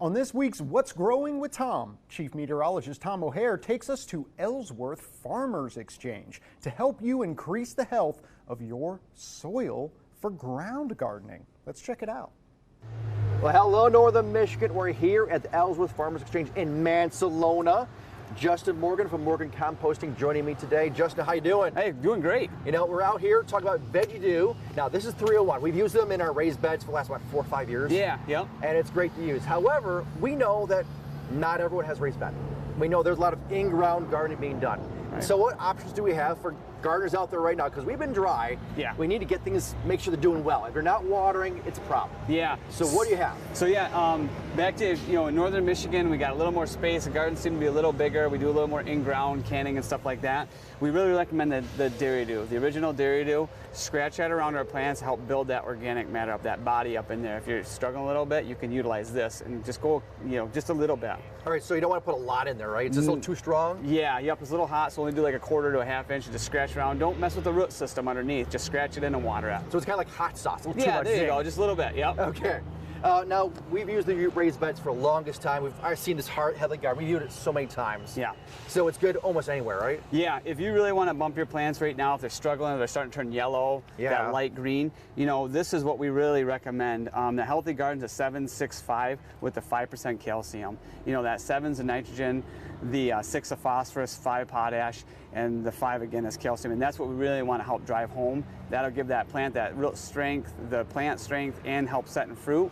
On this week's What's Growing with Tom, Chief Meteorologist Tom O'Hare takes us to Ellsworth Farmers Exchange to help you increase the health of your soil for ground gardening. Let's check it out. Well, hello, Northern Michigan. We're here at the Ellsworth Farmers Exchange in Mansalona. Justin Morgan from Morgan Composting joining me today. Justin, how you doing? Hey, doing great. You know, we're out here talking about Veggie Dew. Now, this is 301. We've used them in our raised beds for the last, what, 4 or 5 years? Yeah, yep. And it's great to use. However, we know that not everyone has raised bed. We know there's a lot of in-ground gardening being done. Right. So what options do we have for gardeners out there right now? Because we've been dry. Yeah. We need to get things, make sure they're doing well. If they're not watering, it's a problem. Yeah. So what do you have? So yeah, back to, in northern Michigan, we got a little more space. The gardens seem to be a little bigger. We do a little more in-ground canning and stuff like that. We really recommend the Dairy Dew, the original Dairy Dew. Scratch that around our plants, help build that organic matter up, that body up in there. If you're struggling a little bit, you can utilize this and just go, just a little bit. All right, so you don't want to put a lot in there, right? It's just a little too strong? Yeah, yep, it's a little hot, so only do like a 1/4 to a 1/2 inch and just scratch around. Don't mess with the root system underneath. Just scratch it in and water it. So it's kind of like hot sauce. A little too Yeah, much there you zing. go, just a little bit, yep. Okay. Now, we've used the raised beds for the longest time. I've seen this heavily garden. We've used it so many times. Yeah. So it's good almost anywhere, right? Yeah, if you really want to bump your plants right now, if they're struggling, if they're starting to turn yellow, Yeah. that light green, this is what we really recommend. The Healthy Garden's a 7-6-5 with the 5% calcium. That 7's the nitrogen, the 6 of phosphorus, 5 potash, and the 5 again is calcium. And that's what we really want to help drive home. That'll give that plant that root strength, the plant strength, and help setting fruit.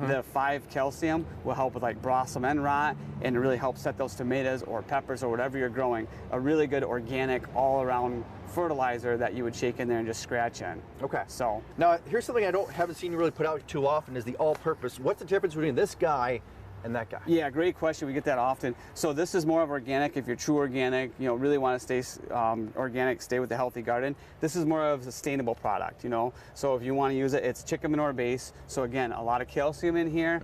The 5 calcium will help with like blossom end rot and really help set those tomatoes or peppers or whatever you're growing. A really good organic all-around fertilizer that you would shake in there and just scratch in. Okay. So now here's something haven't seen you really put out too often is the all-purpose. What's the difference between this guy and that guy? yeah, great question. We get that often. So this is more of organic. If you're true organic, really want to stay organic, stay with the Healthy Garden. This is more of a sustainable product, So if you want to use it, it's chicken manure base. So again, a lot of calcium in here.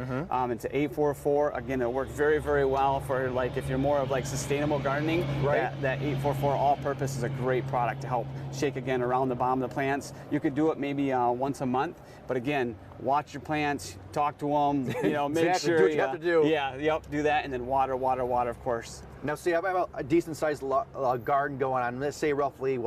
It's an 844. Again, it'll work very, very well for like if you're more of like sustainable gardening. Right. That 844 all-purpose is a great product to help shake again around the bottom of the plants. You could do it maybe once a month, but again, watch your plants, talk to them, make Exactly. sure Do what you have to do. Yeah, yep, do that, and then water, water, water, of course. Now, see, I have a decent-sized garden going on. Let's say roughly,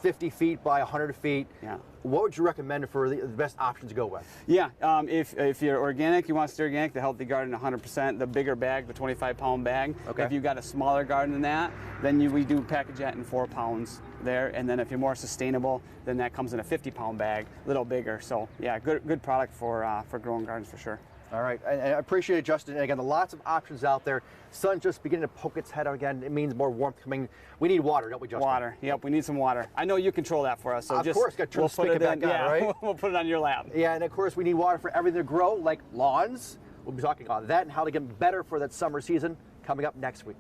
50 feet by 100 feet. Yeah. What would you recommend for the best option to go with? Yeah, if you're organic, you want to stay organic, the Healthy Garden 100%, the bigger bag, the 25-pound bag. Okay. If you've got a smaller garden than that, then we do package that in 4 pounds there. And then if you're more sustainable, then that comes in a 50-pound bag, a little bigger. So yeah, good product for growing gardens for sure. All right, and I appreciate it, Justin. And again, lots of options out there. Sun's just beginning to poke its head out again. It means more warmth coming. We need water, don't we, Justin? Water. Yep, we need some water. I know you control that for us, so of just course, got to turn the spigot back on, right? We'll put it on your lap. Yeah, and of course, we need water for everything to grow, like lawns. We'll be talking about that and how to get better for that summer season coming up next week.